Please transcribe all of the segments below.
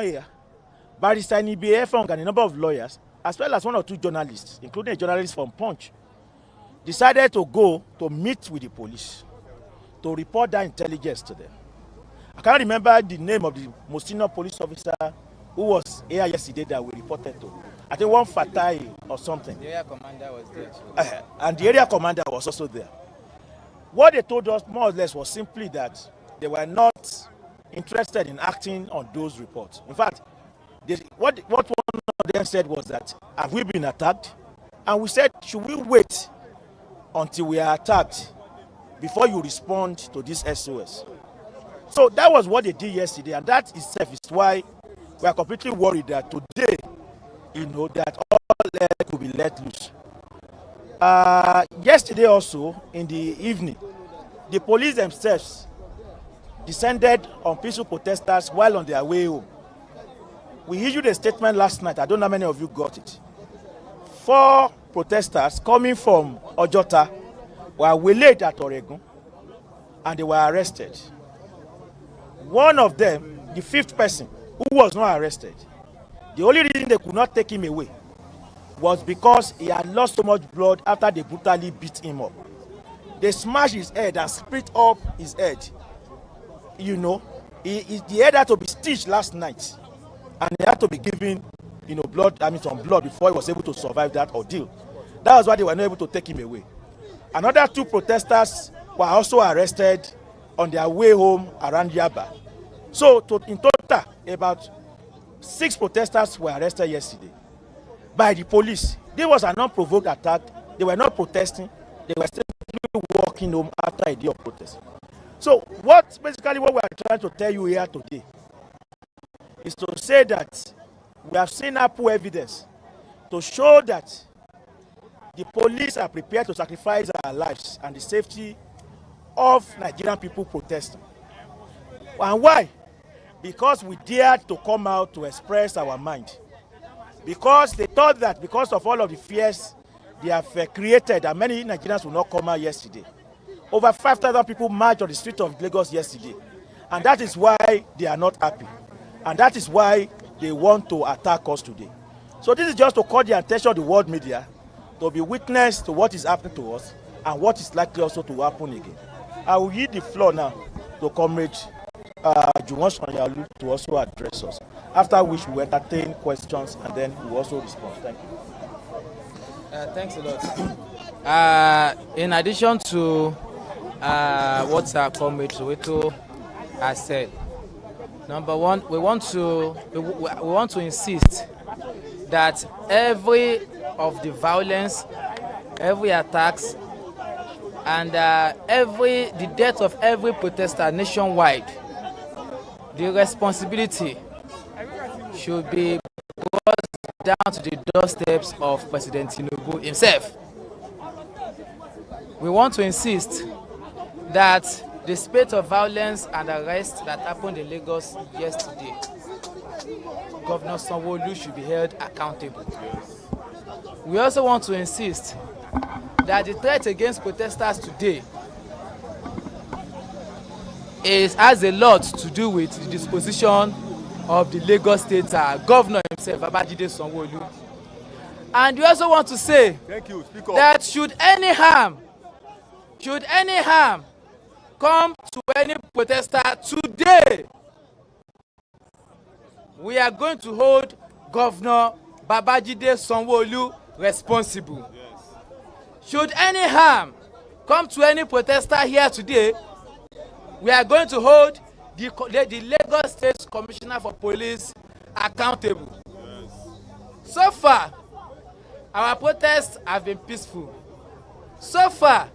here, Barrister Nibe Efong and a number of lawyers, as well as one or two journalists, including a journalist from Punch, decided to go to meet with the police to report that intelligence to them. I can't remember the name of the most senior police officer who was here yesterday that we reported to. I think one Fatai or something. The area commander was there too. And the area commander was also there. What they told us more or less was simply that they were not interested in acting on those reports. In fact, what one of them said was that, have we been attacked? And we said, should we wait until we are attacked before you respond to this SOS? So that was what they did yesterday, and that itself is why we are completely worried that today, that all hell could be let loose. Yesterday also, in the evening, the police themselves descended on peaceful protesters while on their way home. We issued a statement last night. I don't know how many of you got it. 4 protesters coming from Ojota were waylaid at Oregon and they were arrested. One of them, the 5th person, who was not arrested, the only reason they could not take him away was because he had lost so much blood after they brutally beat him up. They smashed his head and split up his head. The head had to be stitched last night, and he had to be given, some blood before he was able to survive that ordeal. That was why they were not able to take him away. Another 2 protesters were also arrested on their way home around Yaba. So in total, about 6 protesters were arrested yesterday by the police. This was an unprovoked attack. They were not protesting. They were still walking home after a day of protest. So what we are trying to tell you here today is to say that we have seen ample evidence to show that the police are prepared to sacrifice our lives and the safety of Nigerian people protesting. And why? Because we dared to come out to express our mind. Because they thought that because of all of the fears they have created, that many Nigerians will not come out yesterday. Over 5,000 people marched on the street of Lagos yesterday. And that is why they are not happy. And that is why they want to attack us today. So this is just to call the attention of the world media to be witness to what is happening to us and what is likely also to happen again. I will yield the floor now to Comrade Juwon Sanyaolu to also address us, after which we entertain questions and then we will also respond. Thank you. Thanks a lot. In addition to what Comrade Soweto has said, number one, we want to insist that every of the violence, every attacks, and the death of every protester nationwide, the responsibility should be brought down to the doorsteps of President Tinubu himself. We want to insist that the spate of violence and arrest that happened in Lagos yesterday, Governor Sanwo-Olu should be held accountable. We also want to insist that the threat against protesters today has a lot to do with the disposition of the Lagos State Governor himself, Babajide Sanwo-Olu. And we also want to say that should any harm come to any protester today, we are going to hold Governor Babajide Sanwo-Olu responsible. Yes. Should any harm come to any protester here today, we are going to hold the Lagos State Commissioner for Police accountable. Yes. So far, our protests have been peaceful. So far,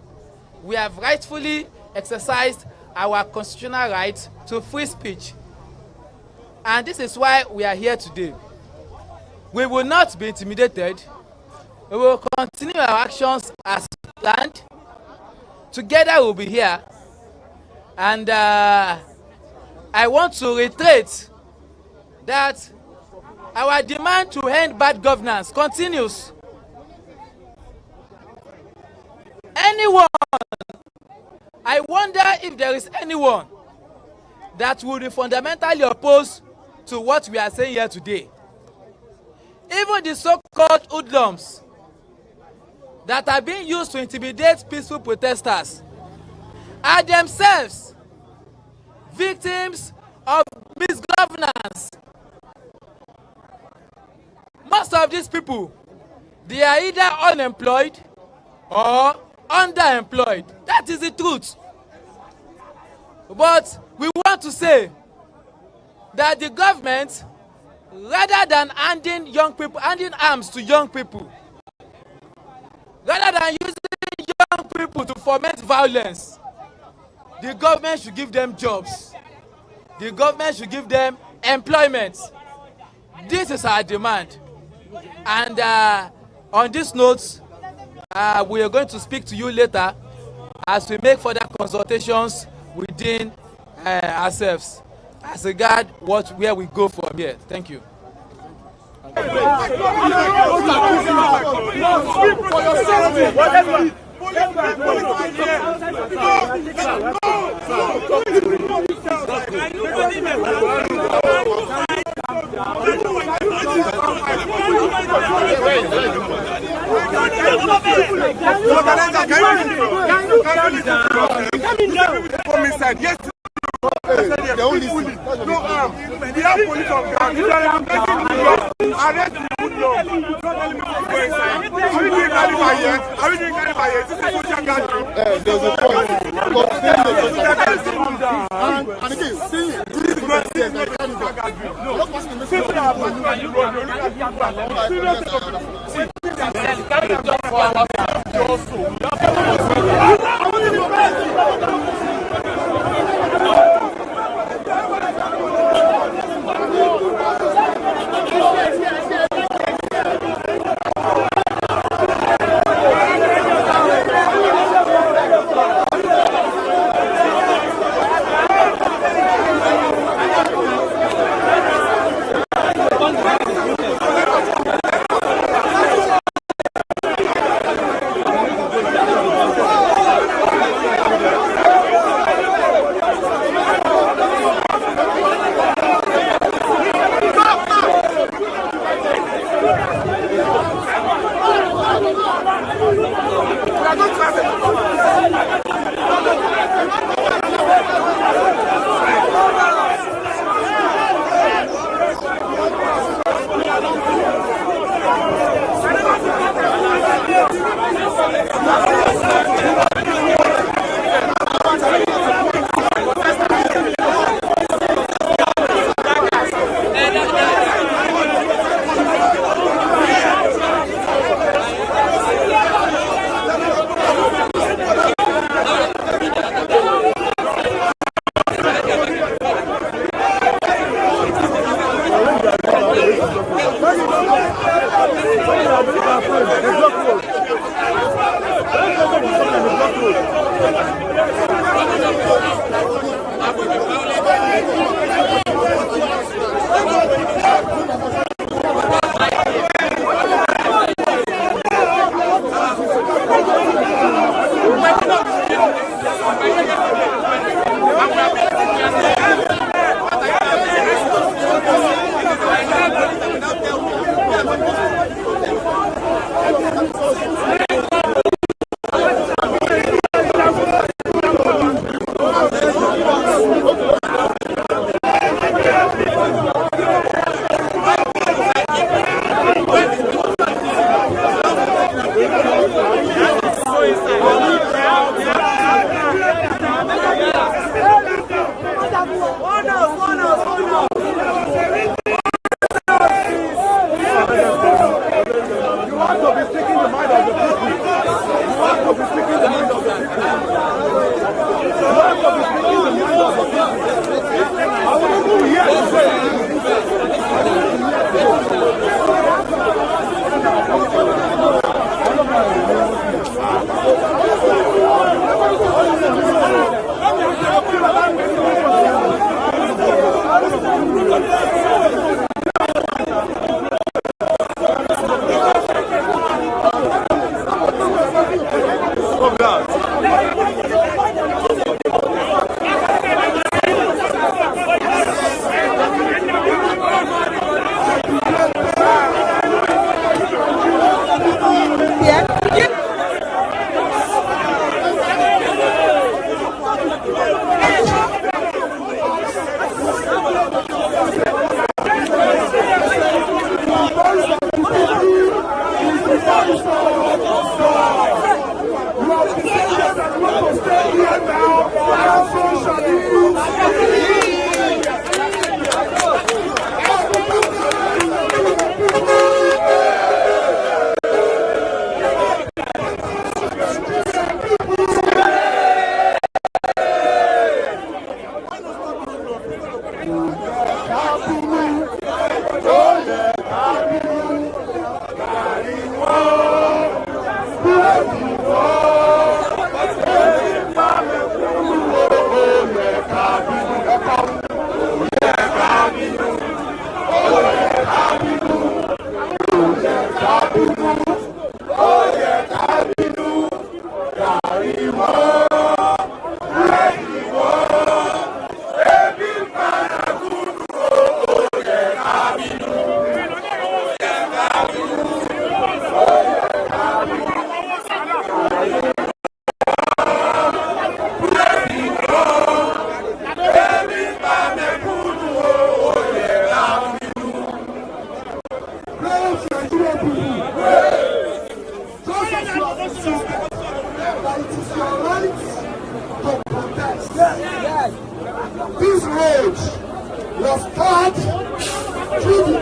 we have rightfully exercised our constitutional right to free speech. And this is why we are here today. We will not be intimidated. We will continue our actions as planned. Together we'll be here. And I want to reiterate that our demand to end bad governance continues. I wonder if there is anyone that would be fundamentally opposed to what we are saying here today. Even the so-called hoodlums that are being used to intimidate peaceful protesters are themselves victims of misgovernance. Most of these people, they are either unemployed or underemployed. That is the truth. But we want to say that the government, rather than handing arms to young people, rather than using young people to foment violence, the government should give them jobs. The government should give them employment. This is our demand. And on this note, we are going to speak to you later as we make further consultations within ourselves as regard where we go from here. Thank you. They only see. No arm. We have police on ground. Arrest the hoodlum. Are we doing carnival here? Are we doing carnival here? This is social gathering. There's a point. And again, see, this is not like carnival. No, people are passing by the road. You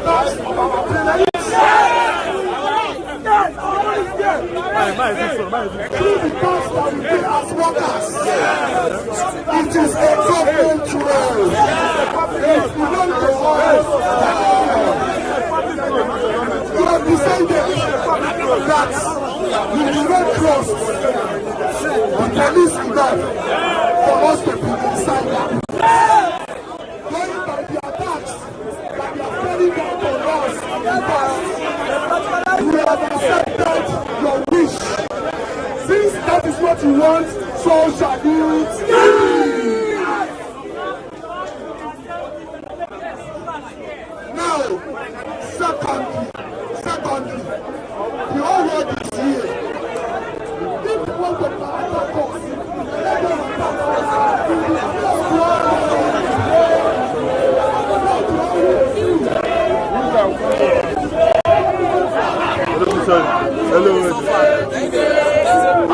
because of our privilege. Through the cost that we pay as workers, it is a government role. If you don't know you have decided that you will not trust the police enough for us to be inside them. Going by the attacks that they are carrying out on us in the past, we have accepted your wish. Since that is what you want, so shall it be. Now, secondly, the whole world is here. If you want to attack us, let us Hello.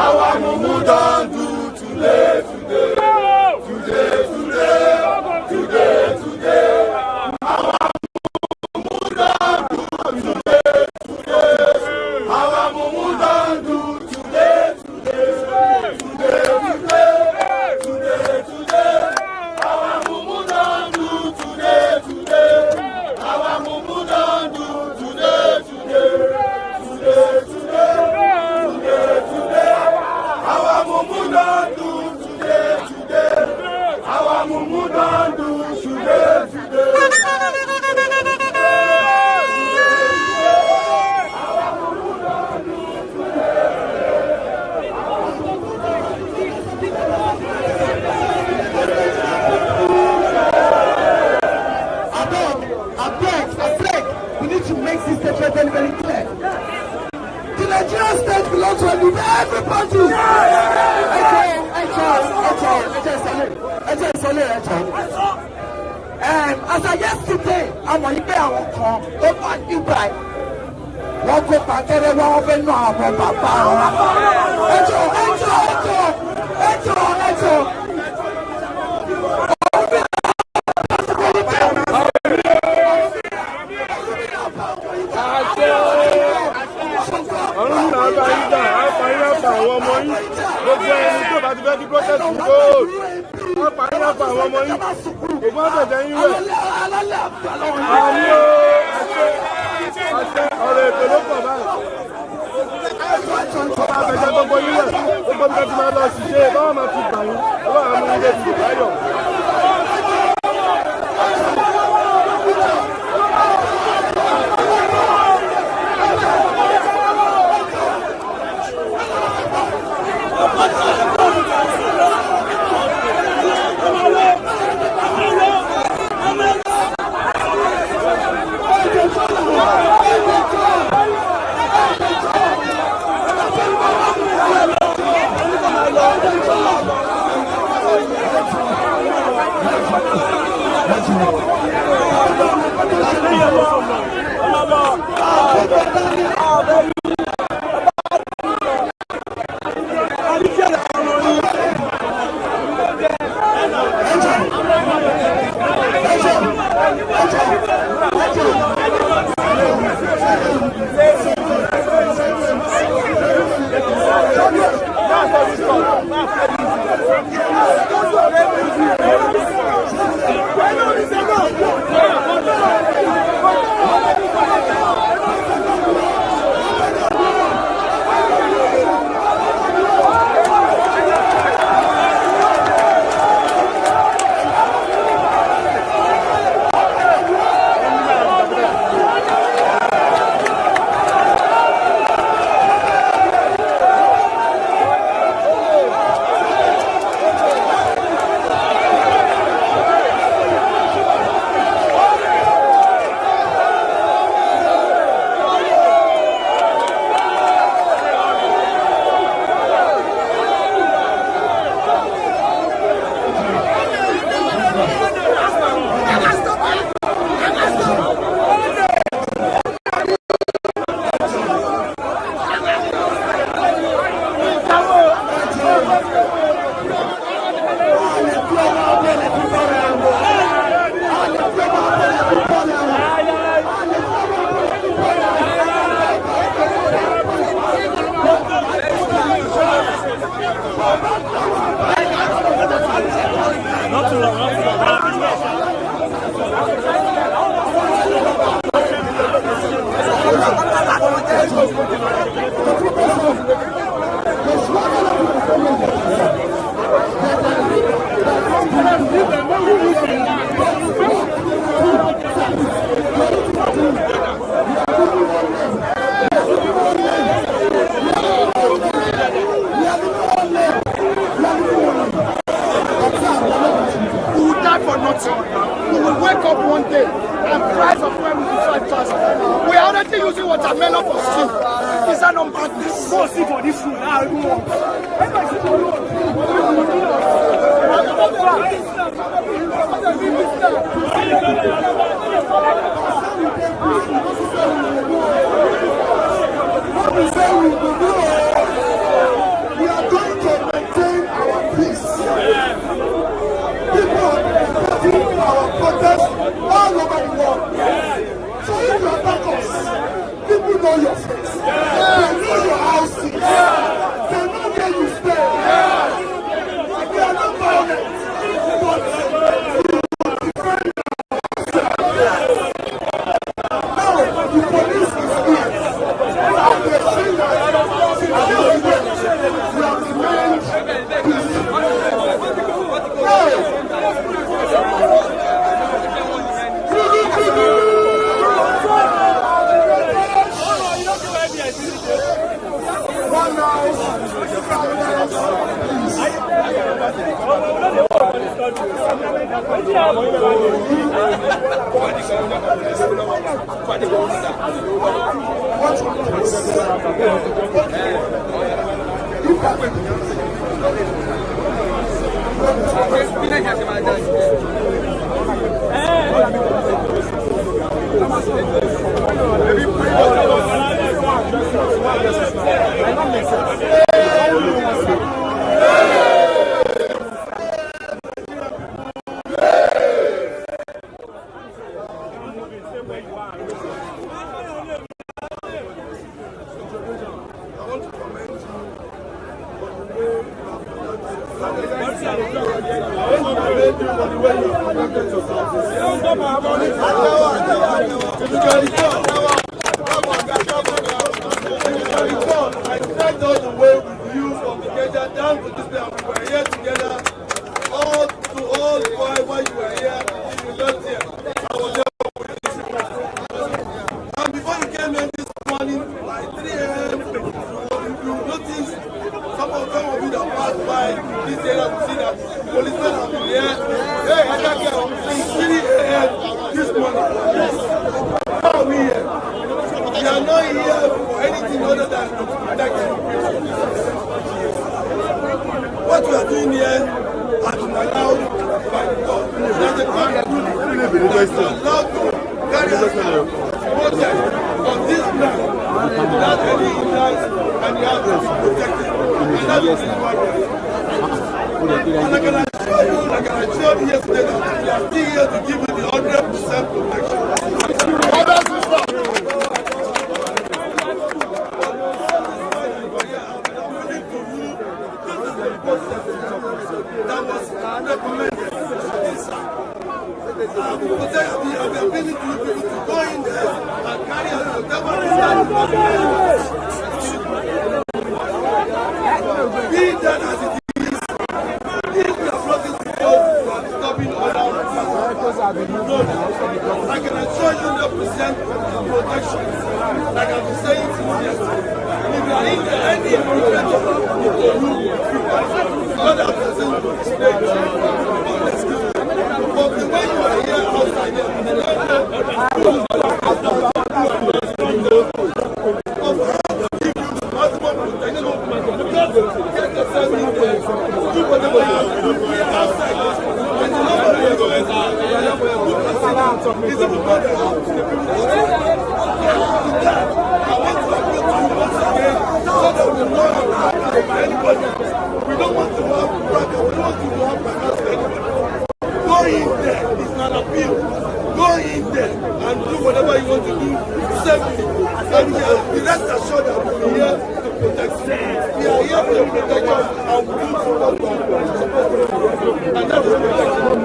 Our mumu don do today. Our mumu don do today. Our mumu don do today. Our mumu don do today. Our mumu don do today. Our mumu don do today. Our mumu don do today. I beg, we need to make this statement very, very clear. The Nigerian state belongs to everybody. As of yesterday, I'm on the àwọn kan tó bá nígbà wọ́n kó pàtẹ́rẹ́ wọ́n fẹ́ ná àwọn bàbá wọn. Ẹjọ́. Ọlọ́run náà bá yín dà, á pa yín lápá àwọn ọmọ yín. Gbogbo ẹni tó bá ti fẹ́ kí protest gold. Á pa yín lápá àwọn ọmọ yín. Ògùn àbẹ̀jẹ̀ yín rẹ̀. Àmì o, àṣẹ ọ̀rọ̀ ètò ló pọ̀ báyìí. Ọba àbẹ̀jẹ̀ gbogbo yín rẹ̀. Gbogbo bí wọ́n ti máa lọ ṣiṣẹ́ báwọn máa fi gbà yín. Ọlọ́run á mú ilé ìdìbò láyọ̀. watermelon for stew. Is that not madness? Go see for this food now. We are going to maintain our peace. People are supporting our protests all over the world. So if you attack us, people know your face. They know your houses. They know where you stay. We are not violent, but we will defend ourselves. Now, the police is here. And they say that we have remained peaceful. What we are doing here has been allowed by the law. There's a court ruling that is allowed to carry out protest on this land without any hindrance, and the house is protected. And that is why we are here. And I can assure you, like I showed you yesterday, that we are still here to give you the 100% protection. That was recommended. We have the ability to go in there and carry out whatever is be that as it is, if we are blocking the road, we are disturbing other I can assure you 100% protection. Like I've been saying to you yesterday. If you are in there, any infringement to you, God has sent to display but the way you are here outside there, of how to give you maximum protection, get yourself in there, do whatever you have to do, we are outside there, and the number of people is even more than I want to appeal to you once again so that we know how to attack anybody. We don't want to have bracket, we don't want you to have bracket anybody. Go in there, it's not an appeal. Go in there and do whatever you want to do safely. And we are the rest assured that we are here to protect you. We are here for your protection and we do support you. And that is protection.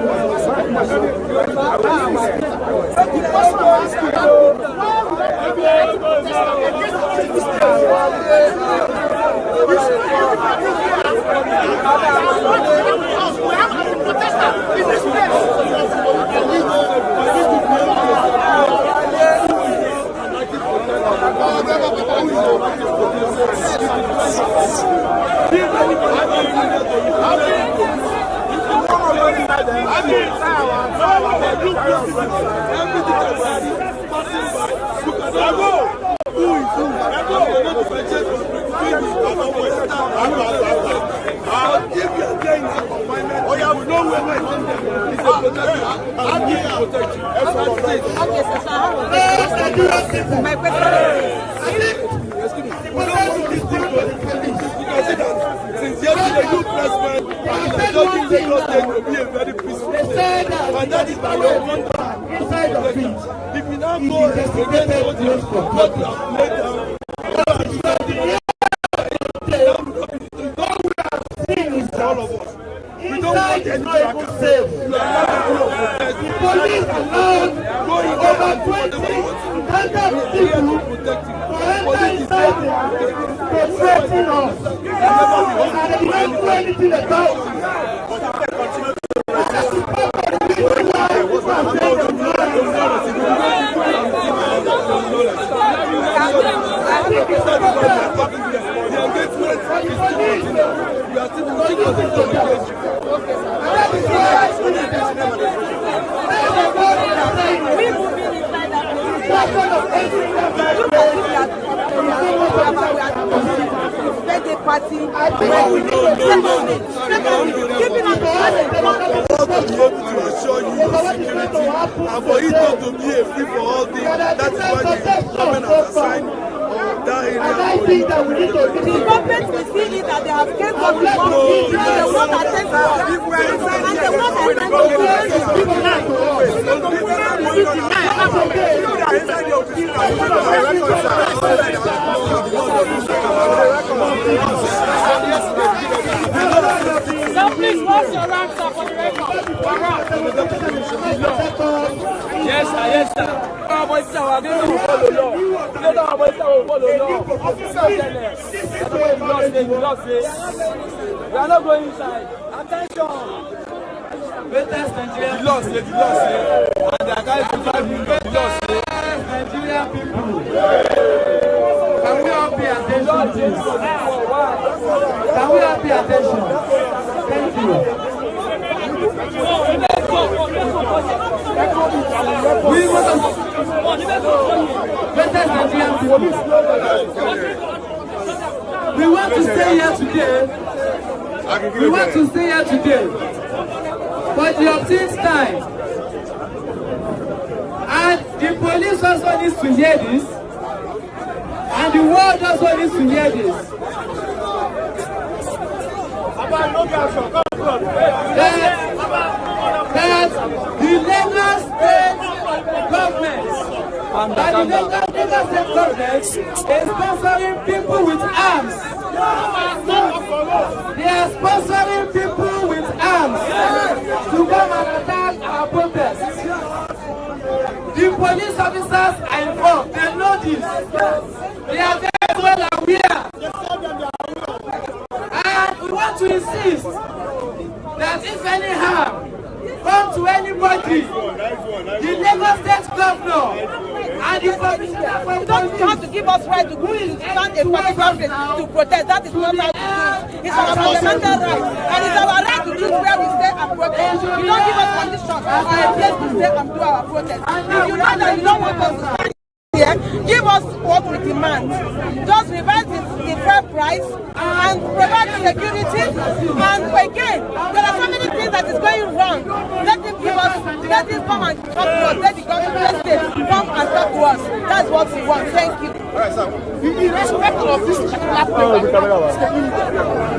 Who My question since yesterday, you president are judging Lagos State to be a very peaceful state. And that is by your conduct. If you now go against what you have laid down, all of us. We don't want any tracker. The police allowed over 20 people police is there to threaten us. And they don't do anything about it. Party. No. To assure you your security and for it not to be a free for all thing. That is why the government has assigned that area. The government will see it that they have kept up with one thing, they want to attend to us. And they want to attend So please, what's your rank, sir, for the record? Yes, sir. Our boys are going to follow law. Our boys will follow law. We are not going inside. Attention. Latest Nigerian. The law say. And they are going to fight with the law say. Nigerian people. Can we all pay attention, please? Can we all pay attention? Thank you. We want to stay here today. We want to stay here today. But the obtained time. And the police also needs to hear this. And the world also needs to hear this. That the Lagos State government is sponsoring people with arms. They are sponsoring people with arms to come and attack our protests. The police officers are involved. They know this. They are very well aware. And we want to insist that if any harm come to anybody, the Lagos State governor and the commissioner for you don't have to give us right to stand a particular place to protest. That is not how to do it. It's our fundamental right. And it's our right to choose where we stay and protest. You don't give us conditions or a place to stay and do our protest. If you know that you don't want us to stand here, give us what we demand. Just revise the fair price and provide security. And again, there are so many things that is going wrong. Let him come and talk to us. Let the government come and talk to us. That's what we want. Thank you. In respect of this particular program,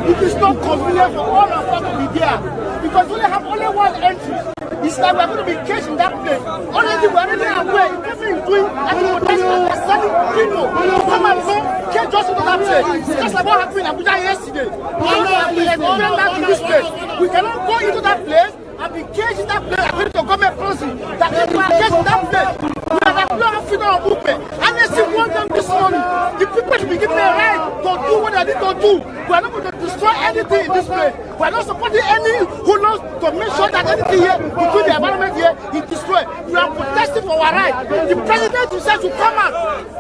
it is not convenient for all of us to be there because we have only one entry. It's like we're going to be caged in that place. Already we're already aware. Everything is doing and the protesters are sending people to come and go cage us into that place. Just like what happened in Abuja yesterday. We don't explain that in this place. We cannot go into that place and be caged in that place according to government policy. That if we are caged in that place, we are like no freedom of movement. And they still want them this morning. The people should be given a right to do what they need to do. We are not going to destroy anything in this place. We are not supporting any who knows to make sure that anything here, including the environment here, is destroyed. We are protesting for our right. The president himself should come out.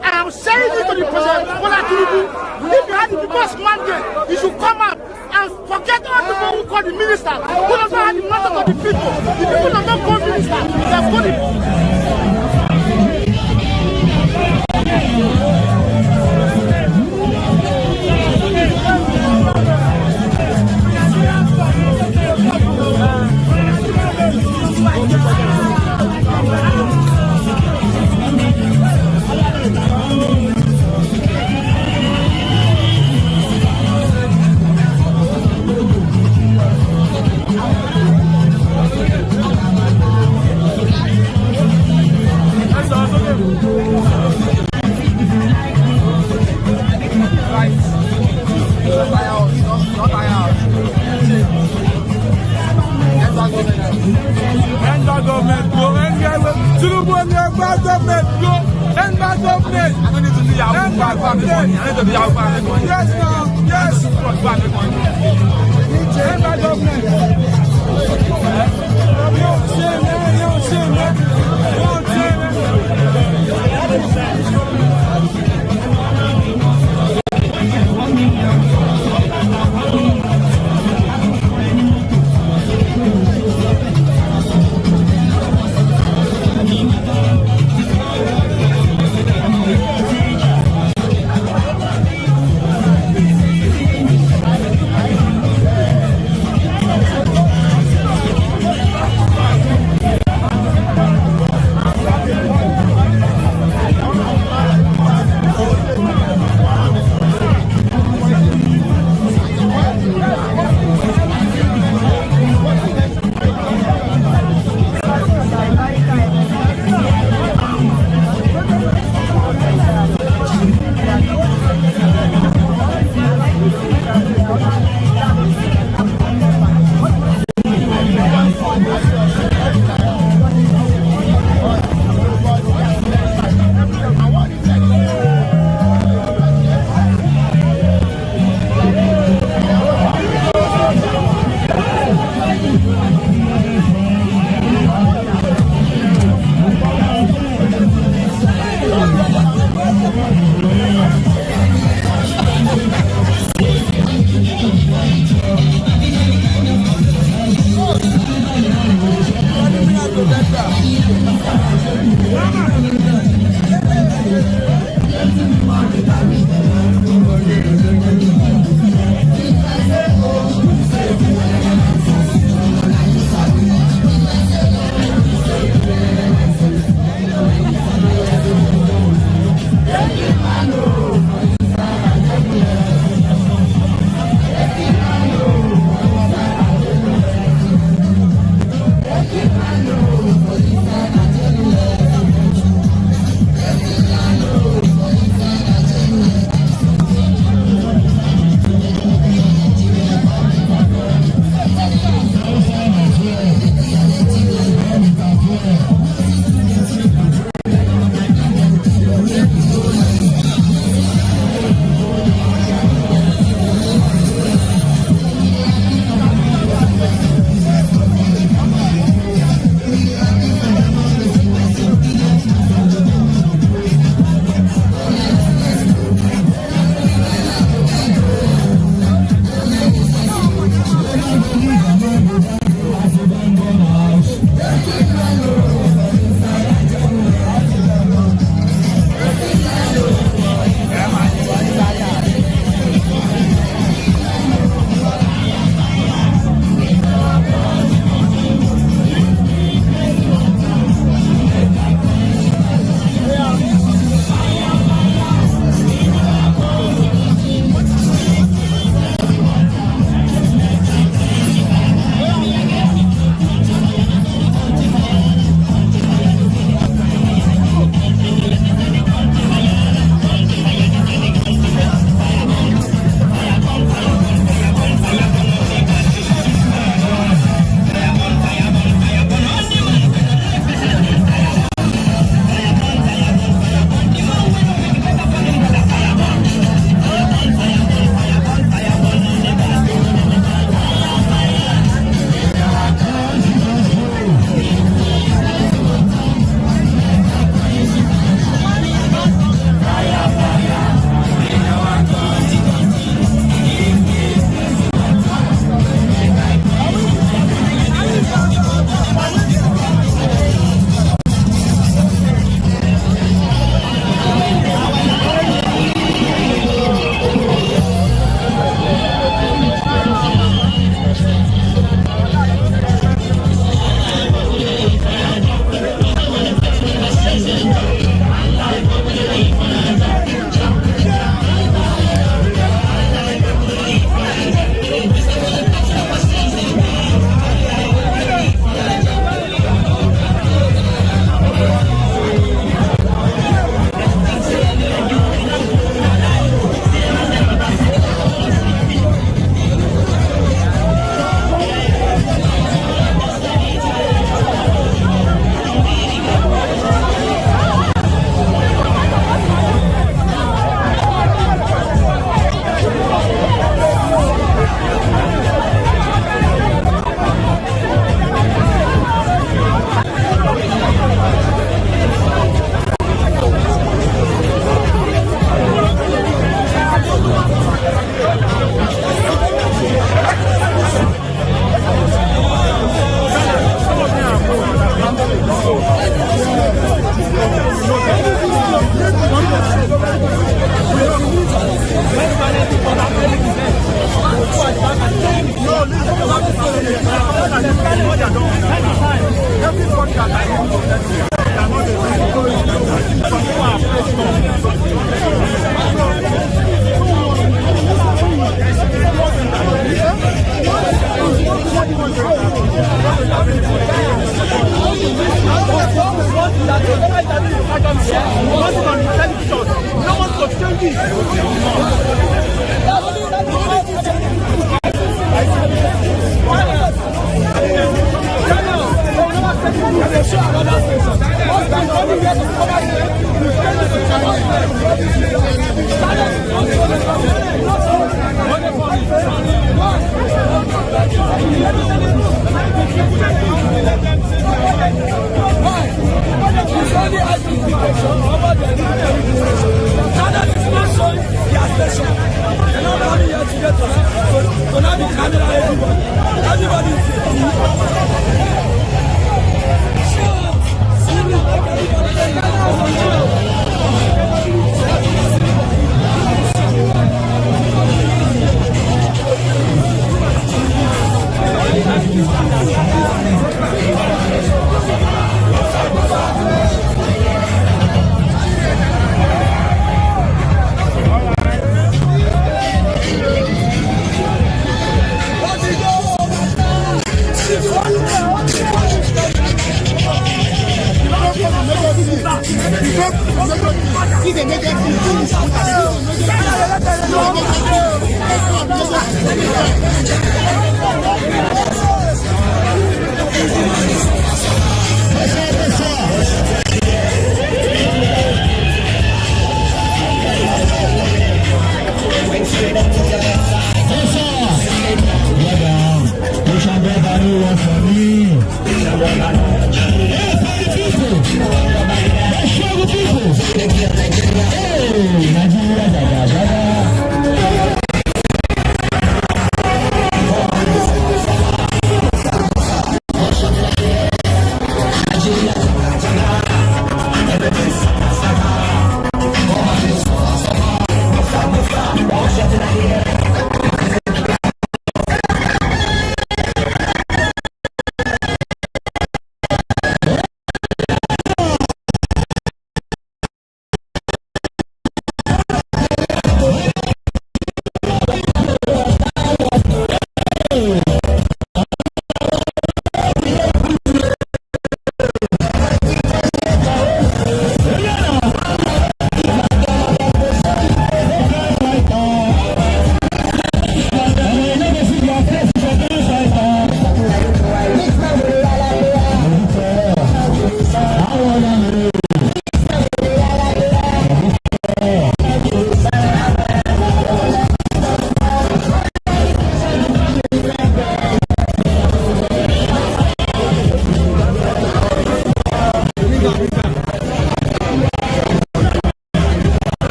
And I'm saying it to the president, if you have the people's mandate, you should come out and forget all the people who call the minister, who does not have the mandate of the people. The people do not call minister, they have called it. make money. I need to be out to make money. Yes, now. Yes. Go and make money. Federal government. Don't shame, man. Don't shame,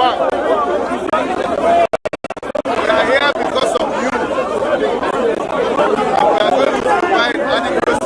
We are here because of you. We are going to provide adequate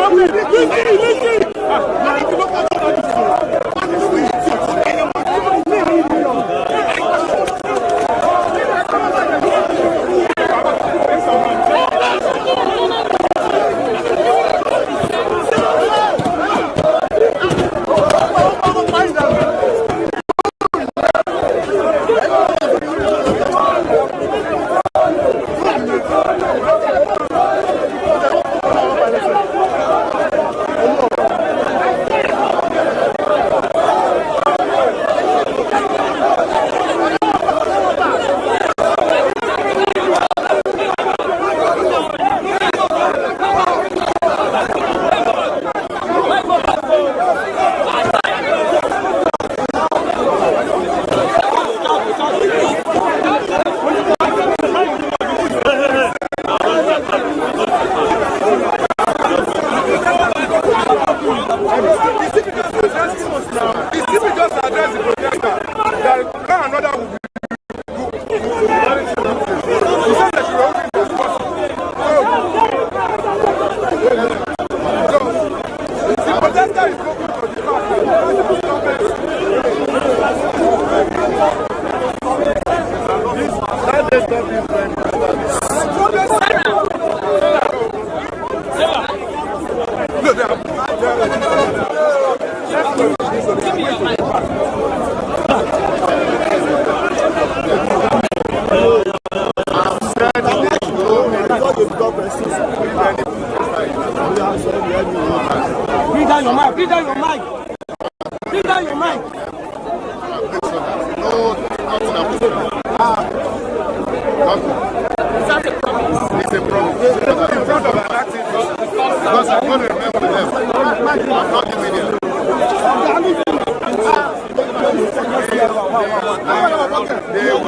Come just address the protester. That now another will be. He said that she will open the spot. The protester is open to the back. Bring down your mic. Bring down your mic. Bring down your mic. No, nothing It's a problem. In front of an acting because I'm going to remember them. I'm not the media. They will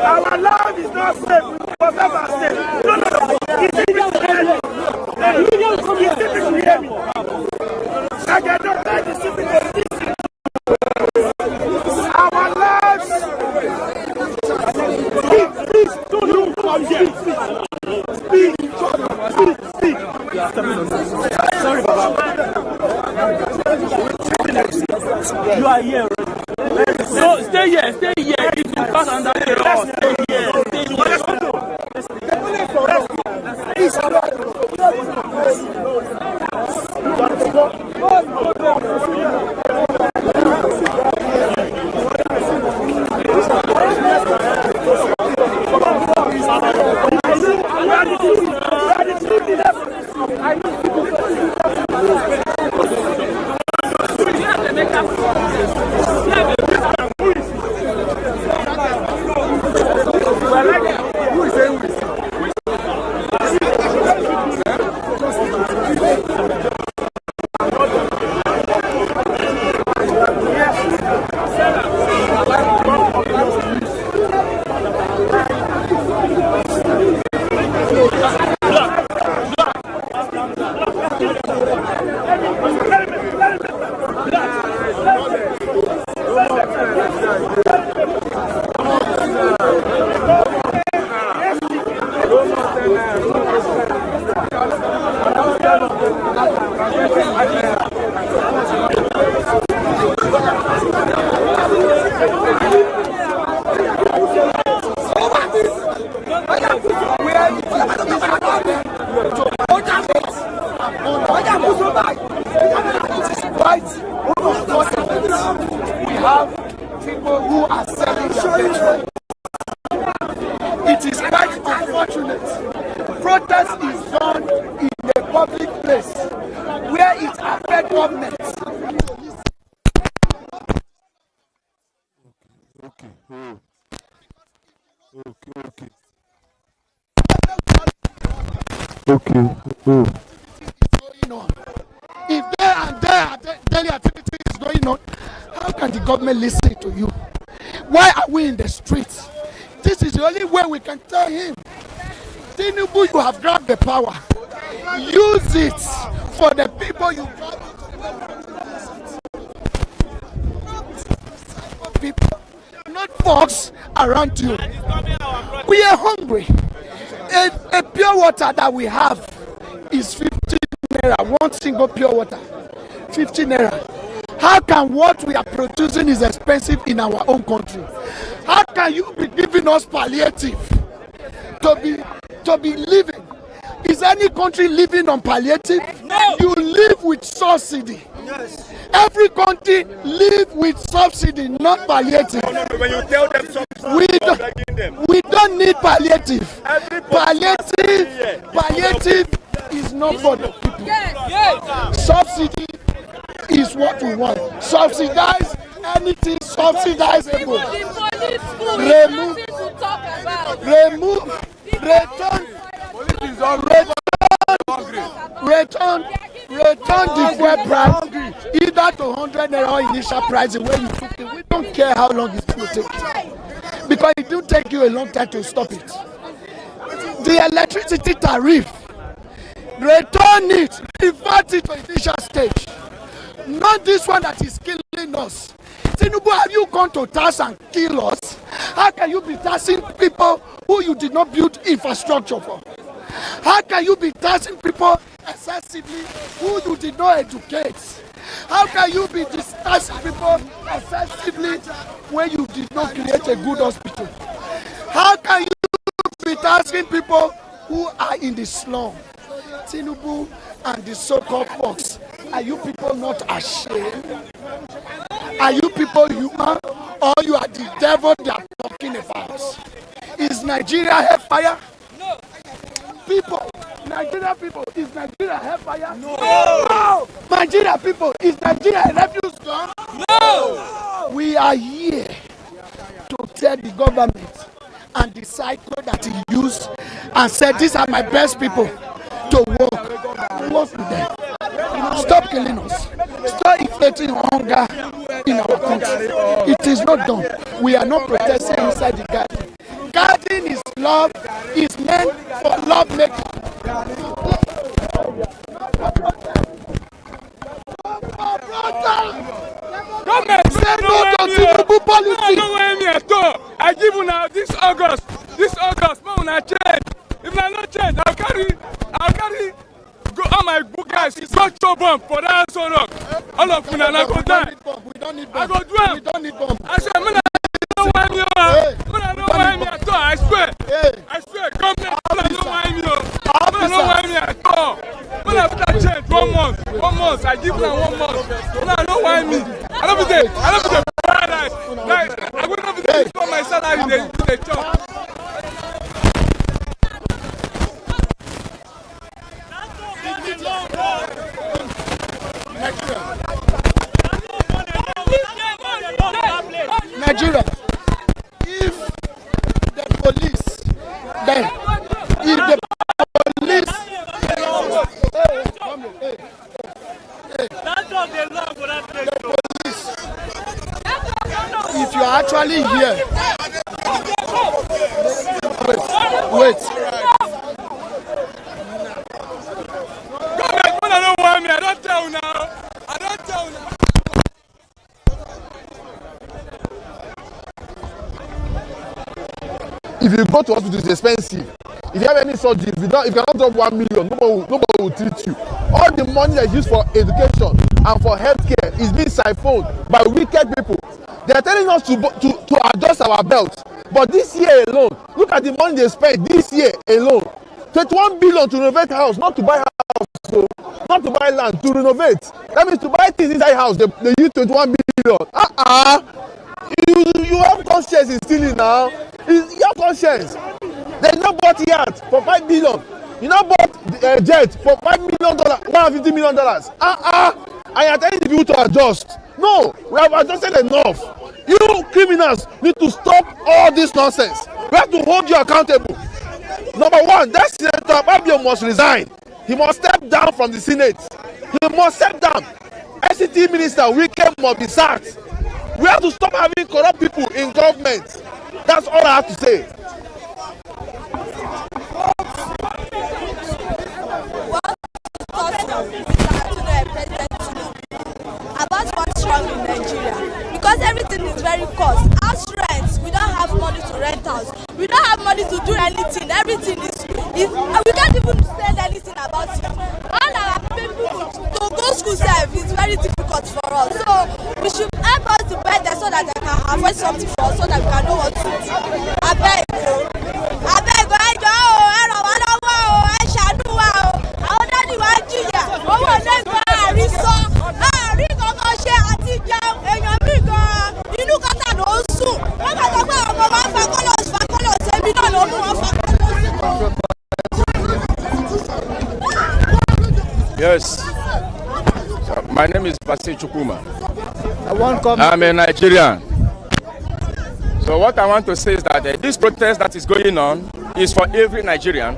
Our life is not safe. Whatever safe. No. Is it me? I cannot tell the citizens. Our lives. Please, don't come here. Speak. Sorry, Baba. You are here. No, stay here. It will pass under the law. Stay here. We have people who are selling their petrol. It is quite unfortunate. Protest is done in a public place where it affects government. Okay. If there and there daily activity is going on, how can the government listen to you? Why are we in the streets? This is the only way we can tell him, Tinubu, you have grabbed the power. Use it for the people you grab it. people, not folks around you. We are hungry. A pure water that we have is 50 naira. One single pure water, 50 naira. How can what we are producing is expensive in our own country? How can you be giving us palliative to be living? Is any country living on palliative? No. You live with subsidy. Yes. Every country live with subsidy, not palliative. When you tell them something, we don't need palliative. Palliative is not for the people. Yes. Subsidy is what we want. Subsidize anything subsidizable. Return the fuel price either to 100 naira or initial price the way you took it. We don't care how long it's going to take, because it will take you a long time to stop it. The electricity tariff, return it, revert it to initial stage. Not this one that is killing us. Tinubu, have you gone to tax and kill us? How can you be taxing people who you did not build infrastructure for? How can you be taxing people excessively who you did not educate? How can you be taxing people excessively when you did not create a good hospital? How can you be taxing people who are in the slum? Tinubu and the so-called folks, are you people not ashamed? Are you people human, or you are the devil they are talking about? Is Nigeria hellfire? No. People, Nigeria people, is Nigeria hellfire? No. No. Nigeria people, is Nigeria a refuse dump? No. We are here to tell the government and the cycle that he used and said, these are my best people to work with them. Stop killing us. Stop inflating hunger in our country. It is not done. We are not protesting inside the garden. Garden is love, is meant for love making. Government say no to Tinubu policy. I give you now this August, man, una change. If I not change, I'll carry go all my book guys, go chop bomb for that so long. All of you now go die. We don't need bomb. I go do it. We don't need bomb. I said, man, I don't want me. I don't want me at all. I swear. I swear. Government, I don't want me. I don't want me at all. Man, I put that change 1 month. 1 month. I give them 1 month. Man, I don't want me. I don't be there. Paradise. Like, I would not be there for my salary. They chop. Nigeria, if the police, if you are actually here, wait. Government, I don't want me. I don't tell you now. If you go to hospital, it's expensive. If you have any surgery, if you cannot drop 1 million, nobody will treat you. All the money that is used for education and for healthcare is being siphoned by wicked people. They are telling us to adjust our belts. But this year alone, look at the money they spent this year alone. 21 billion to renovate house, not to buy house, so not to buy land, to renovate. That means to buy things inside house, they use 21 billion. You have conscience in stealing now. You have conscience. They not bought yacht for 5 billion. You not bought jet for $5 million, $150 million. And you are telling the people to adjust. No, we have adjusted enough. You criminals need to stop all this nonsense. We have to hold you accountable. Number one, that Senator Fabio must resign. He must step down from the Senate. He must step down. SCT Minister Wike must be sacked. We have to stop having corrupt people in government. That's all I have to say. About what's wrong in Nigeria, because everything is very cost. House rent, we don't have money to rent house. We don't have money to do anything. Everything is we can't even sell anything about it. All our people to go school self is very difficult for us. So we should help us to better so that they can avoid something for us so that we can know what to do. I beg you. Yes. My name is Basi Chukuma. I'm a Nigerian. So what I want to say is that this protest that is going on is for every Nigerian.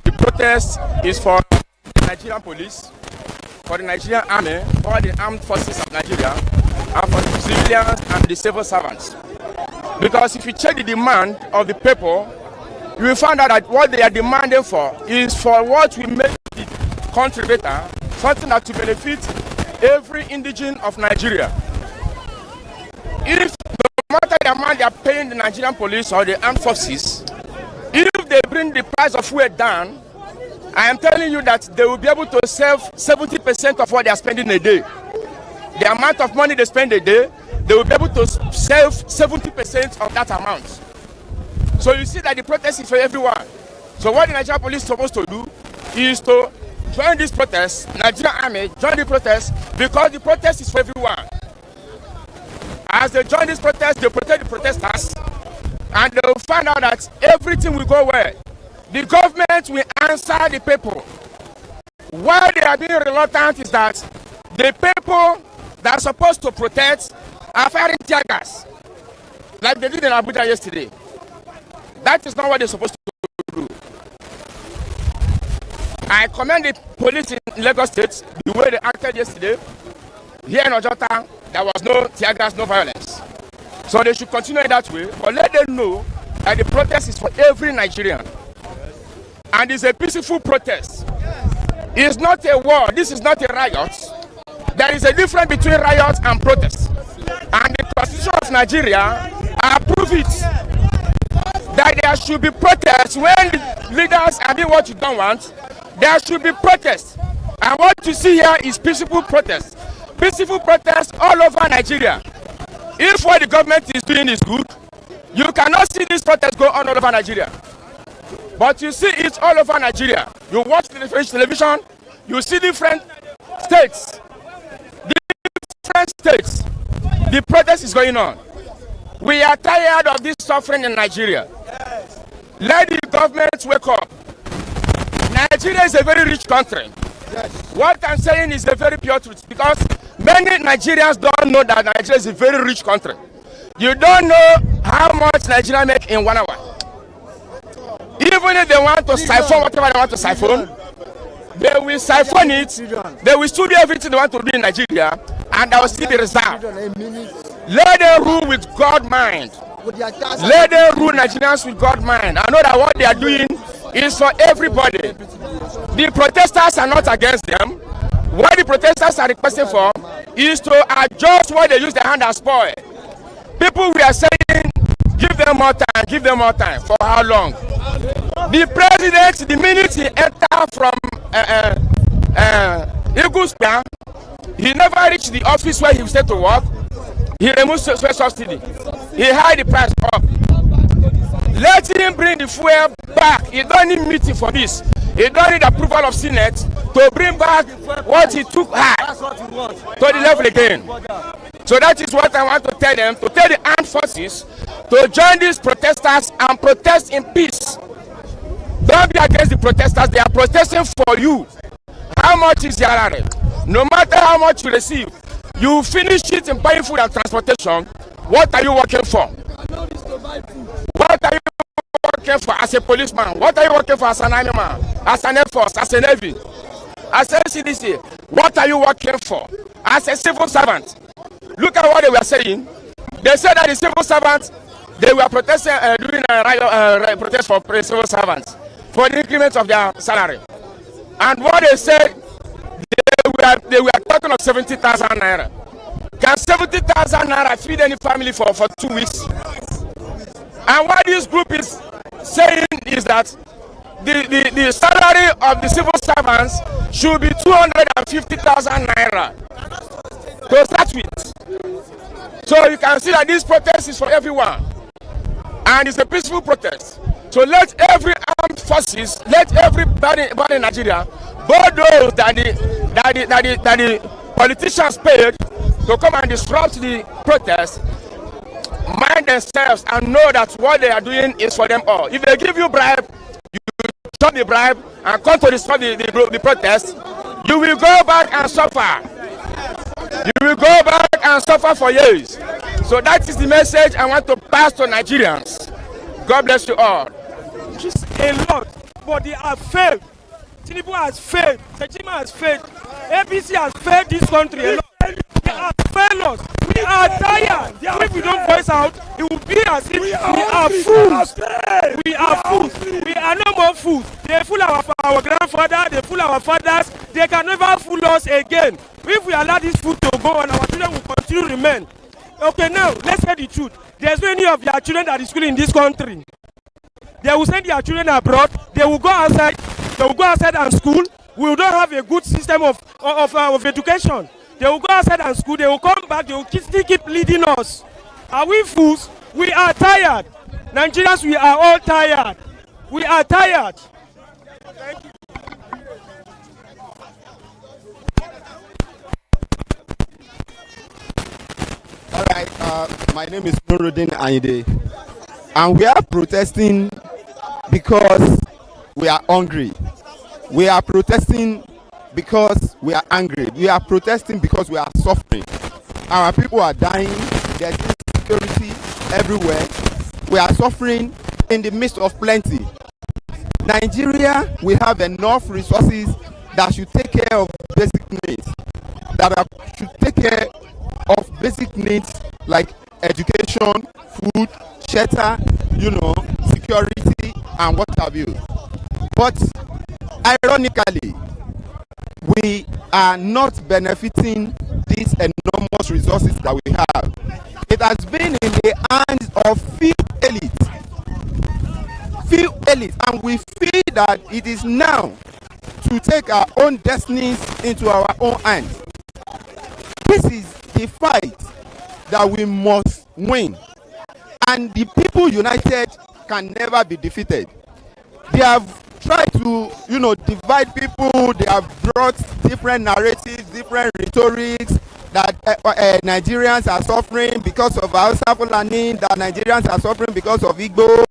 The protest is for the Nigerian police, for the Nigerian army, for the armed forces of Nigeria, and for the civilians and the civil servants. Because if you check the demand of the people, you will find out that what they are demanding for is for what will make the country better, something that will benefit every indigene of Nigeria. If no matter the amount they are paying the Nigerian police or the armed forces, if they bring the price of fuel down, I am telling you that they will be able to save 70% of what they are spending a day. The amount of money they spend a day, they will be able to save 70% of that amount. So you see that the protest is for everyone. So what the Nigerian police is supposed to do is to join this protest, Nigerian army, join the protest, because the protest is for everyone. As they join this protest, they protect the protesters, and they will find out that everything will go well. The government will answer the people. Why they are being reluctant is that the people that are supposed to protest are firing tear gas, like they did in Abuja yesterday. That is not what they're supposed to do. I commend the police in Lagos State, the way they acted yesterday. Here in Ojota, there was no tear gas, no violence. So they should continue in that way, but let them know that the protest is for every Nigerian. And it's a peaceful protest. It's not a war, this is not a riot. There is a difference between riot and protest. And the Constitution of Nigeria approves it. That there should be protests when leaders are doing what you don't want. There should be protests. And what you see here is peaceful protests. Peaceful protests all over Nigeria. If what the government is doing is good, you cannot see this protest go on all over Nigeria. But you see it all over Nigeria. You watch the television, you see different states. The protest is going on. We are tired of this suffering in Nigeria. Let the government wake up. Nigeria is a very rich country. What I'm saying is a very pure truth, because many Nigerians don't know that Nigeria is a very rich country. You don't know how much Nigeria make in 1 hour. Even if they want to siphon whatever they want to siphon, they will siphon it. They will study everything they want to do in Nigeria, and they will see the result. Let them rule with God mind. Let them rule Nigerians with God mind. I know that what they are doing is for everybody. The protesters are not against them. What the protesters are requesting for is to adjust what they use their hand and spoil. People we are saying, give them more time, give them more time. For how long? The president, the minute he entered from Eagles Plan, he never reached the office where he was set to work. He removed subsidy. He high the price up. Let him bring the fuel back. He don't need meeting for this. He don't need approval of Senate to bring back what he took high to the level again. So that is what I want to tell them, to tell the armed forces to join these protesters and protest in peace. Don't be against the protesters. They are protesting for you. How much is your salary? No matter how much you receive, you finish it in buying food and transportation. What are you working for? What are you working for as a policeman? What are you working for as an army man? As an Air Force? As a Navy? As a CDC? What are you working for? As a civil servant? Look at what they were saying. They said that the civil servants, they were protesting, doing a protest for civil servants for the increment of their salary. And what they said, they were talking of 70,000 naira. Can 70,000 naira feed any family for 2 weeks? And what this group is saying is that the salary of the civil servants should be 250,000 naira to start with. So you can see that this protest is for everyone, and it's a peaceful protest. So let every armed forces, let everybody in Nigeria, both those that the politicians paid to come and disrupt the protest, mind themselves and know that what they are doing is for them all. If they give you bribe, you drop the bribe and come to disrupt the protest, you will go back and suffer. You will go back and suffer for years. So that is the message I want to pass to Nigerians. God bless you all. Just a lot, but they have failed. Tinubu has failed. Sejima has failed. APC has failed this country a lot. They have failed us. We are tired. If we don't voice out, it will be as if we are fools. We are fools. We are no more fools. They fool our grandfather. They fool our fathers. They can never fool us again. If we allow this food to go on, our children will continue to remain. Okay, now let's say the truth. There's no any of their children that is schooling in this country. They will send their children abroad. They will go outside. They will go outside and school. We don't have a good system of education. They will go outside and school. They will come back. They will still keep leading us. Are we fools? We are tired. Nigerians, we are all tired. We are tired. Thank you. All right. My name is Nuruddin Ayinde, and we are protesting because we are hungry. We are protesting because we are angry. We are protesting because we are suffering. Our people are dying. There's insecurity everywhere. We are suffering in the midst of plenty. Nigeria, we have enough resources that should take care of basic needs. Should take care of basic needs like education, food, shelter, security, and what have you. But ironically, we are not benefiting these enormous resources that we have. It has been in the hands of few elites, and we feel that it is now to take our own destinies into our own hands. This is the fight that we must win, and the people united can never be defeated. They have tried to, divide people. They have brought different narratives, different rhetorics that Nigerians are suffering because of Hausa Fulani, that Nigerians are suffering because of Igbos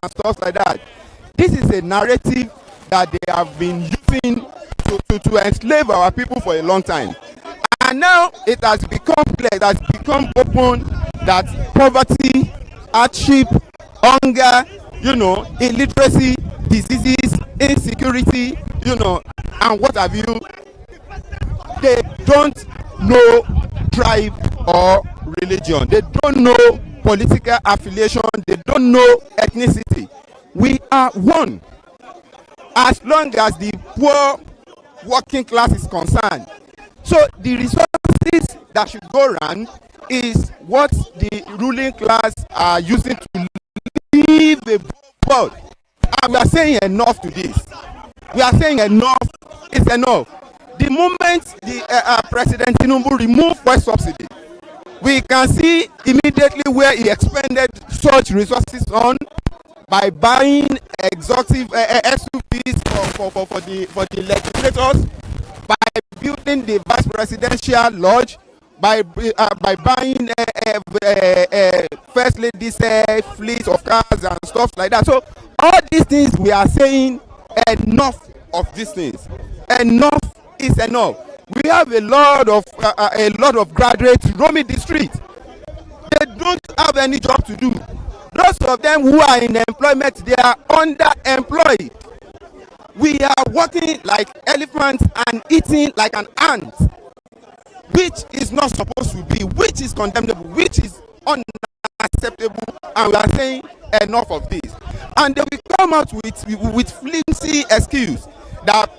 and stuff like that. This is a narrative that they have been using to enslave our people for a long time. And now it has become clear, it has become open that poverty, hardship, hunger, illiteracy, diseases, insecurity, and what have you, they don't know tribe or religion. They don't know political affiliation. They don't know ethnicity. We are one. As long as the poor working class is concerned. So the resources that should go around is what the ruling class are using to live a world. And we are saying enough to this. We are saying enough is enough. The moment the President Tinubu removed fuel subsidy, we can see immediately where he expended such resources on by buying exotic SUVs for the legislators, by building the vice presidential lodge, by buying first ladies' fleet of cars and stuff like that. So all these things, we are saying enough of these things. Enough is enough. We have a lot of graduates roaming the street. They don't have any job to do. Those of them who are in employment, they are underemployed. We are working like elephants and eating like an ant, which is not supposed to be, which is condemnable, which is unacceptable, and we are saying enough of this. And they will come out with flimsy excuse that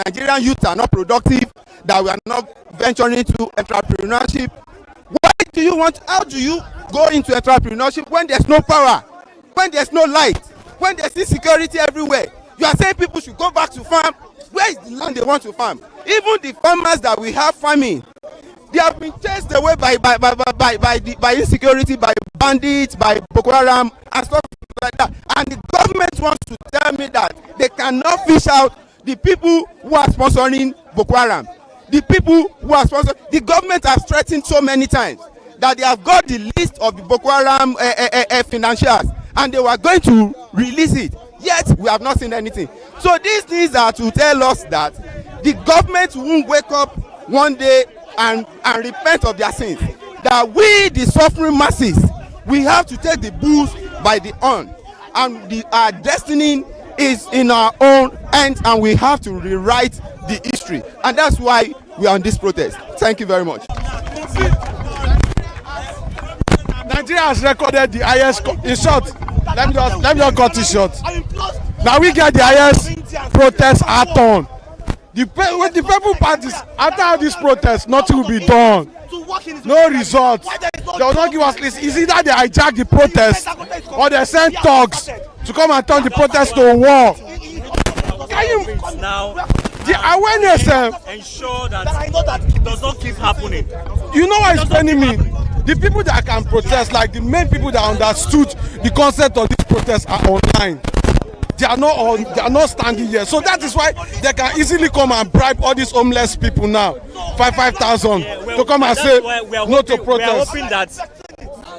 Nigerian youth are not productive, that we are not venturing into entrepreneurship. How do you go into entrepreneurship when there's no power, when there's no light, when there's insecurity everywhere? You are saying people should go back to farm. Where is the land they want to farm? Even the farmers that we have farming, they have been chased away by insecurity, by bandits, by Boko Haram and stuff like that. And the government wants to tell me that they cannot fish out the people who are sponsoring Boko Haram. The people who are sponsoring, the government has threatened so many times that they have got the list of the Boko Haram financiers, and they were going to release it. Yet we have not seen anything. So these things are to tell us that the government won't wake up one day and repent of their sins. That we, the suffering masses, we have to take the bulls by the horn, and our destiny is in our own hands, and we have to rewrite the history. And that's why we are on this protest. Thank you very much. Nigeria has recorded the highest. In short, let me just cut it short. Now we get the highest protest aton. The people parties, after this protest, nothing will be done. No results. They will not give us list. It's either they hijack the protest or they send thugs to come and turn the protest to war. Can you now the awareness ensure that it does not keep happening? You know what is paining me? The people that can protest, like the main people that understood the concept of this protest, are online. They are not standing here. So that is why they can easily come and bribe all these homeless people now, 5,000 to come and say no to protest. We are hoping that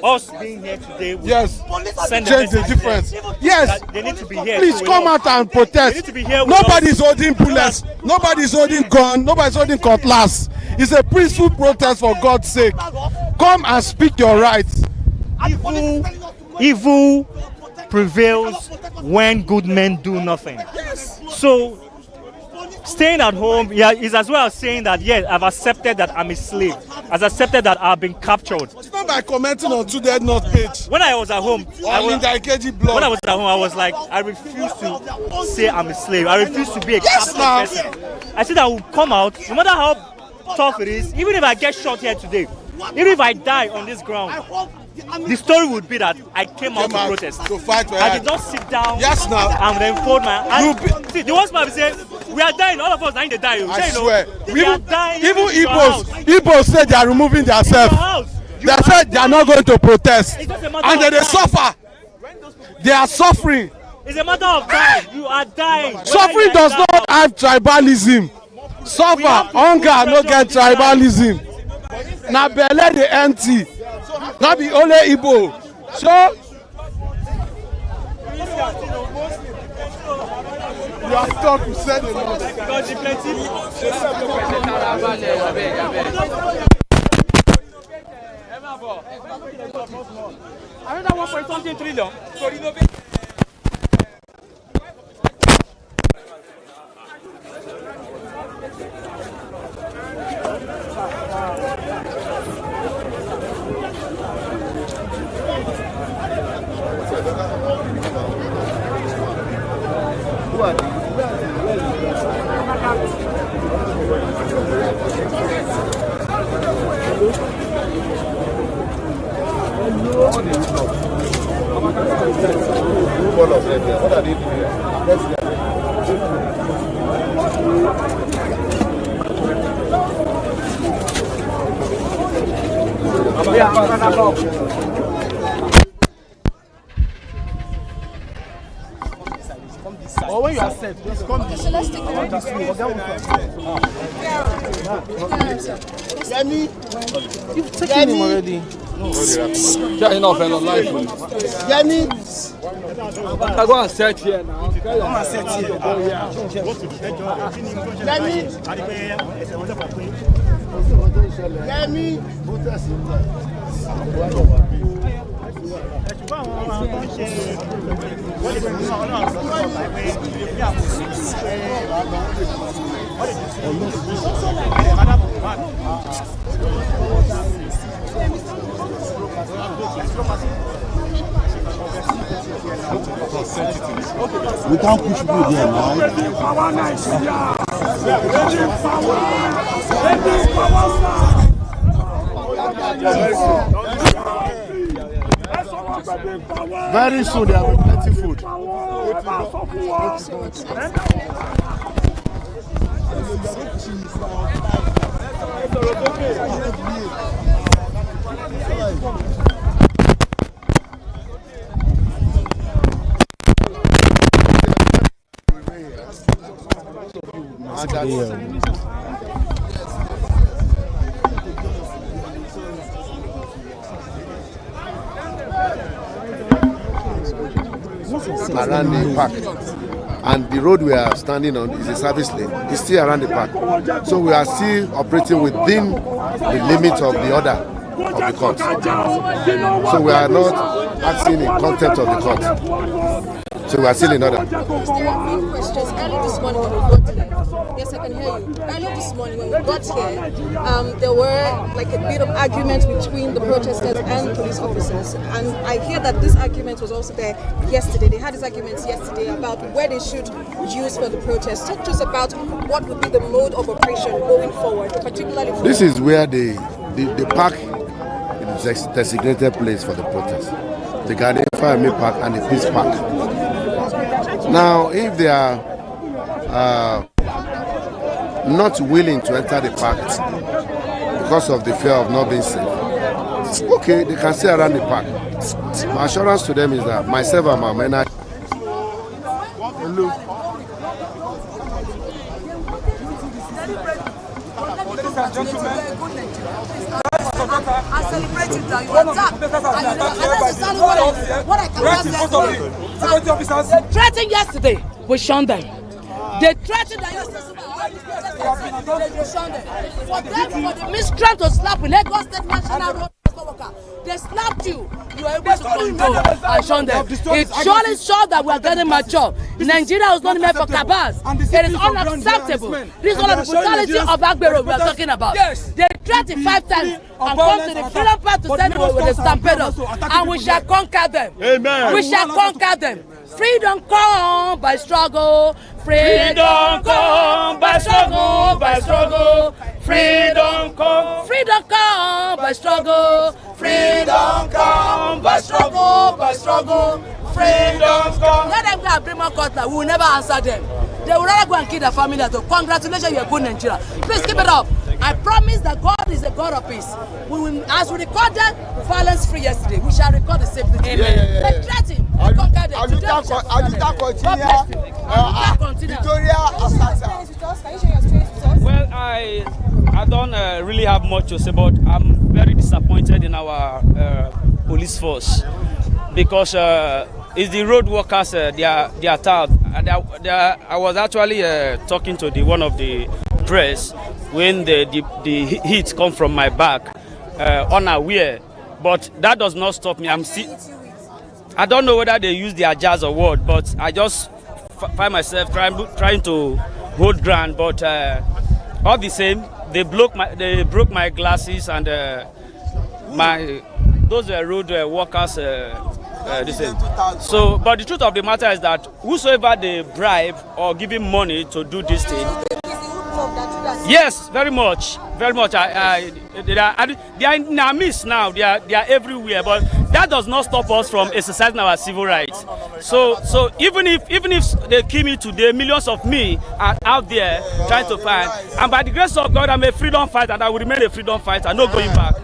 us being here today will send change the difference. Yes, they need to be here. Please come out and protest. Nobody is holding bullets. Nobody is holding gun. Nobody is holding cutlass. It's a peaceful protest, for God's sake. Come and speak your rights. Evil prevails when good men do nothing. So staying at home is as well as saying that yes, I've accepted that I'm a slave. I've accepted that I've been captured. It's not by commenting on Today North page. When I was at home, I was like, I refuse to say I'm a slave. I refuse to be a captured person. I said I will come out, no matter how tough it is, even if I get shot here today, even if I die on this ground, the story would be that I came out to protest. To fight for I did not sit down and then fold my hands. See, the worst part is saying, we are dying, all of us dying to die. I swear. We are dying. Even Igbos said they are removing themselves. They said they are not going to protest. And then they suffer. They are suffering. It's a matter of time. You are dying. Suffering does not have tribalism. Suffer, hunger, no get tribalism. Na belle dey empty. Not be only Igbo. So you are tough, you said enough. Another 1.something trillion to renovate. What are they doing? Or when you are set, just come this way. Let's take Yemi, you've taken him already. Yeah, enough and life. Yemi, I go and set here now. Come and set here. Yemi, We can't push people there now. Very soon there will be plenty food. Around the park, and the road we are standing on is a service lane. It's still around the park, so we are still operating within the limits of the order of the court. So we are not acting in contempt of the court. So we are still in order. Yes, there are few questions. Early this morning when we got here, yes, I can hear you. Early this morning when we got here, there were like a bit of argument between the protesters and police officers. And I hear that this argument was also there yesterday. They had these arguments yesterday about where they should use for the protest. Talk to us about what would be the mode of operation going forward, particularly for... This is where the park is a designated place for the protest. The Garden Fire Park and the Peace Park. Now, if they are not willing to enter the park because of the fear of not being safe, okay, they can stay around the park. My assurance to them is that myself and my men are... I celebrate it that you attack. What I can They threatened yesterday, we shunned them. They threatened that yesterday, we shunned them. For them, for the miscreant to slap in Lagos State National Road worker, they slapped you. You were able to control and shun them. It surely shows that we are getting mature. Nigeria was not meant for cabals. It is unacceptable. This is all of the brutality of Agbero we are talking about. They threatened 5 times and come to the freedom park to send them with the stampeders. And we shall conquer them. Amen. We shall conquer them. Freedom come by struggle. Freedom come by struggle, by struggle. Freedom come. Freedom come by struggle. Freedom come by struggle, by struggle. Freedom come. Let them go and bring more cutlass. We will never answer them. They will rather go and kill their family. So congratulations, you are good Nigeria. Please keep it up. I promise that God is a God of peace. We will, as we recorded violence free yesterday, we shall record the same thing. Amen. They threaten. Conquer them. Well, I don't really have much to say, but I'm very disappointed in our police force because it's the road workers. They are tired. I was actually talking to one of the press when the heat come from my back, unaware. But that does not stop me. I don't know whether they use their jazz or what, but I just find myself trying to hold ground. But all the same, they broke my glasses and those road workers. So, but the truth of the matter is that whosoever they bribe or give him money to do this thing. Yes, very much, very much. They are in our midst now. They are everywhere, but that does not stop us from exercising our civil rights. So even if they kill me today, millions of me are out there trying to find. And by the grace of God, I'm a freedom fighter, and I will remain a freedom fighter. No going back.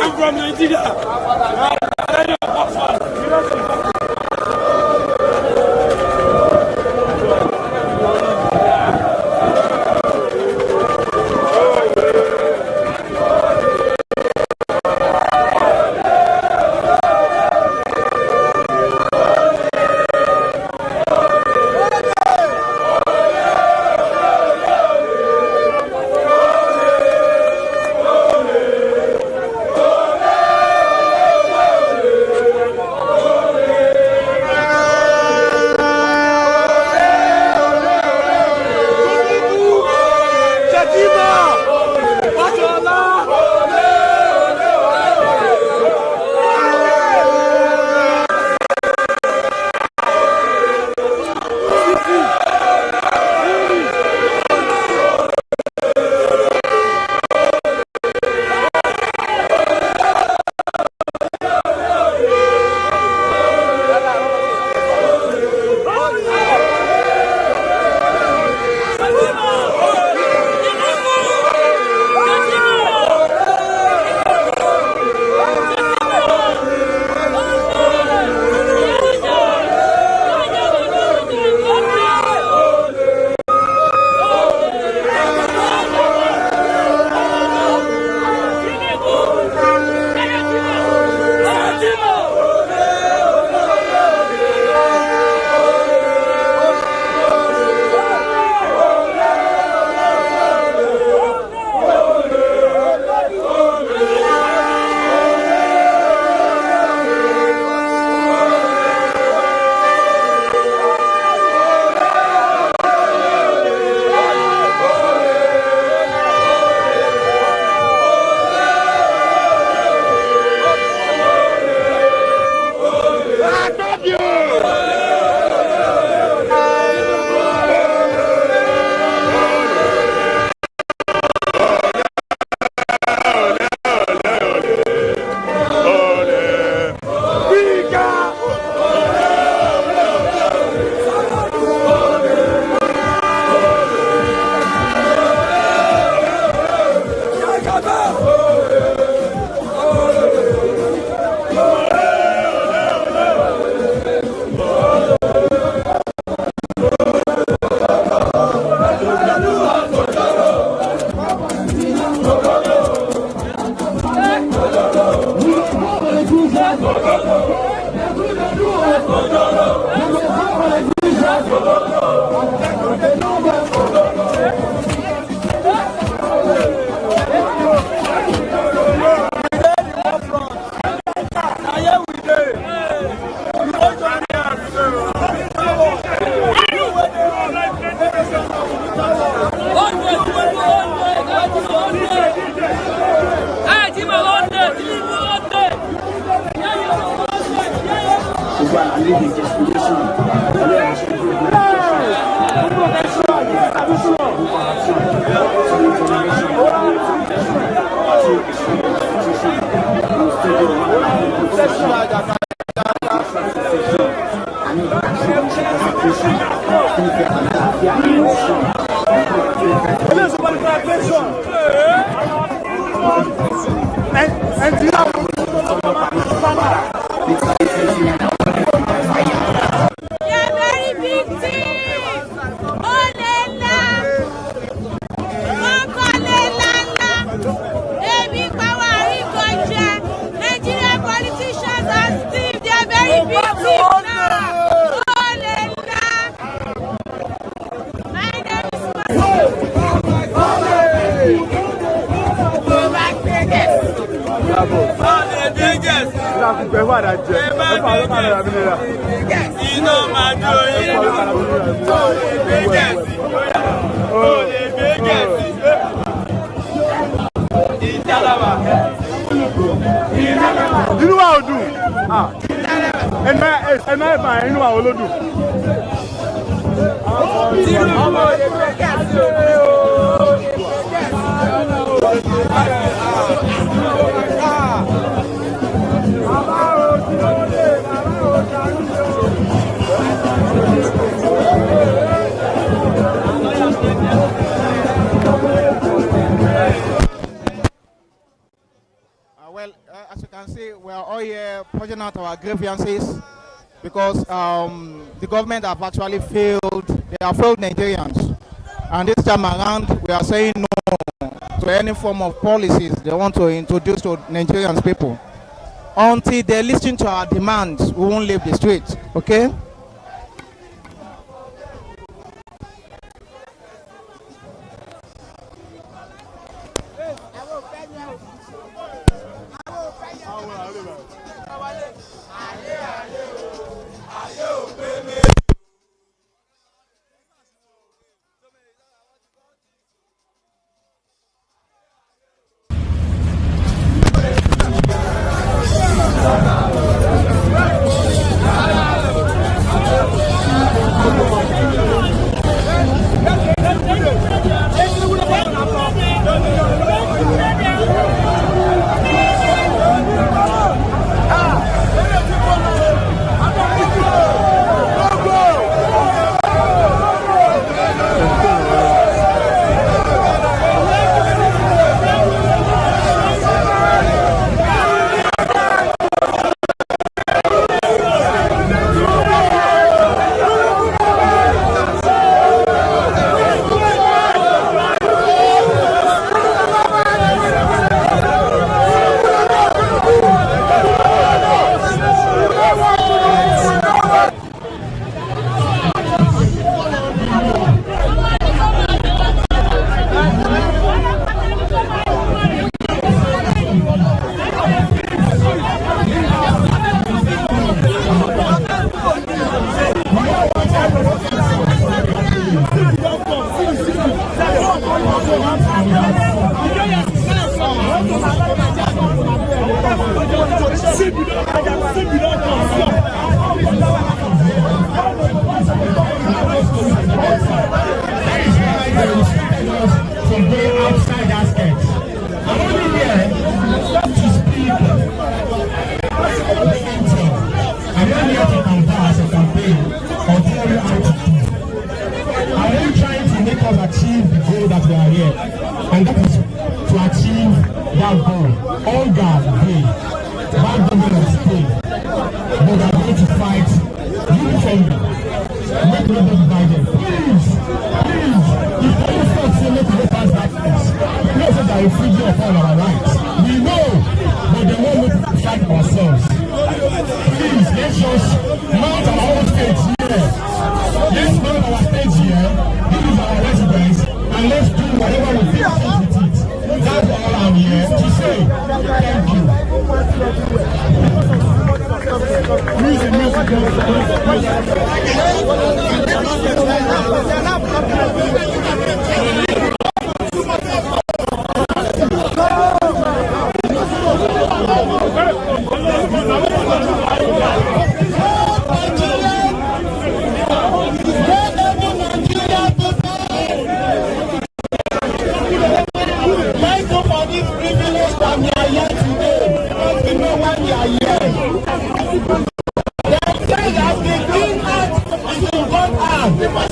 I'm from Nigeria. As you can see, we are all here purging out our grievances because the government have actually failed. They have failed Nigerians, and this time around, we are saying no to any form of policies they want to introduce to Nigerians people. Until they listen to our demands, we won't leave the streets. Okay?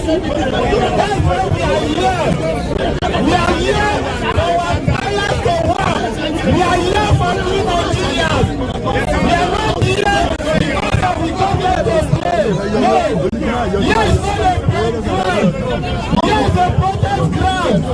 We are here for our balance to work. We are here for free Nigerians. We are not here because we come here to slay. No. Here is not a great crime. Here is a protest ground.